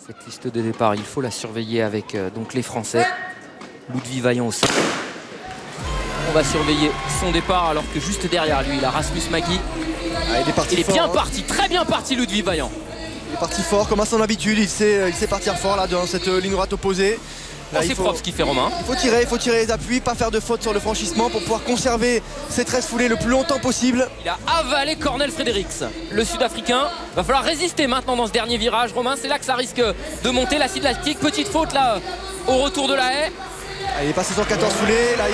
Cette liste de départ, il faut la surveiller avec donc les Français. Ludwig Vaillant aussi. On va surveiller son départ alors que juste derrière lui, il a Rasmus Maggi. Ah, il est bien parti, très bien parti Ludwig Vaillant. Il est parti fort comme à son habitude, il sait partir fort là dans cette ligne droite opposée. Là, c'est propre ce qu'il fait Romain. Il faut tirer les appuis, pas faire de faute sur le franchissement pour pouvoir conserver ses 13 foulées le plus longtemps possible. Il a avalé Cornel Fredericks, le Sud-Africain. Va falloir résister maintenant dans ce dernier virage. Romain, c'est là que ça risque de monter l'acide lactique. Petite faute là au retour de la haie. Il est passé sur 14 foulées, là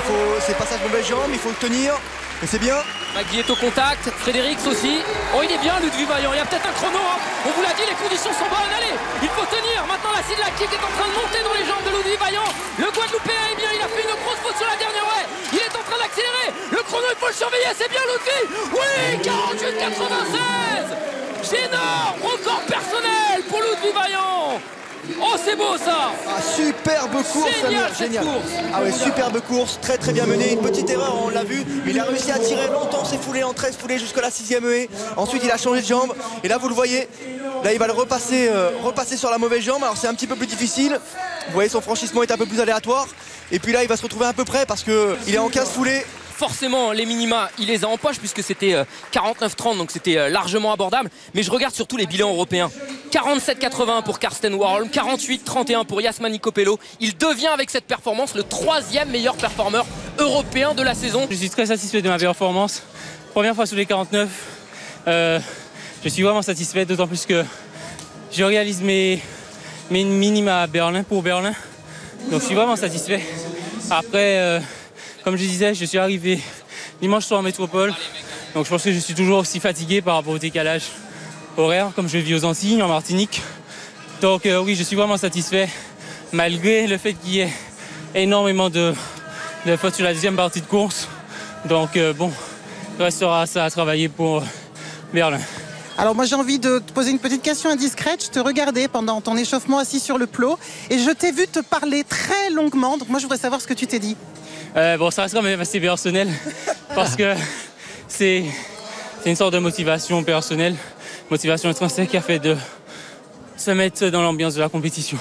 c'est passage mauvaise jambe, il faut le tenir. Et c'est bien. Magui est au contact, Fredericks aussi. Oh, il est bien Ludwig Vaillant, il y a peut-être un chrono. On vous l'a dit, les conditions sont bonnes. Allez, il faut tenir. Maintenant, l'acide lactique est en train de monter dans les jambes de Ludwig Vaillant. Le Guadeloupéen est bien, il a fait une grosse faute sur la dernière haie. Il est en train d'accélérer. Le chrono, il faut le surveiller, c'est bien Ludwig. Oui, 48,96. Énorme, record personnel pour Ludwig Vaillant. Oh, c'est beau ça! Ah, superbe course, génial. Course. Ah ouais, superbe course, très très bien menée. Une petite erreur, on l'a vu, mais il a réussi à tirer longtemps ses foulées en 13 foulées jusqu'à la 6e haie. Ensuite, il a changé de jambe. Et là, vous le voyez, là, il va le repasser sur la mauvaise jambe. Alors, c'est un petit peu plus difficile. Vous voyez, son franchissement est un peu plus aléatoire. Et puis là, il va se retrouver à peu près parce qu'il est en 15 foulées. Forcément, les minima, il les a en poche puisque c'était 49,30, donc c'était largement abordable. Mais je regarde surtout les bilans européens. 47,81 pour Karsten Warholm, 48,31 pour Yasmani Copello. Il devient avec cette performance le 3e meilleur performeur européen de la saison. Je suis très satisfait de ma performance. Première fois sous les 49. Je suis vraiment satisfait, d'autant plus que je réalise mes minima à Berlin pour Berlin. Donc je suis vraiment satisfait. Après, comme je disais, je suis arrivé dimanche soir en métropole. Donc je pense que je suis toujours aussi fatigué par rapport au décalage horaire, comme je vis aux Antilles, en Martinique. Donc oui, je suis vraiment satisfait, malgré le fait qu'il y ait énormément de fautes sur la deuxième partie de course. Donc bon, il restera ça à travailler pour Berlin. Alors moi j'ai envie de te poser une petite question indiscrète. Je te regardais pendant ton échauffement assis sur le plot et je t'ai vu te parler très longuement. Donc moi je voudrais savoir ce que tu t'es dit. Bon, ça reste quand même assez personnel parce que c'est une sorte de motivation personnelle, motivation intrinsèque qui a fait de se mettre dans l'ambiance de la compétition.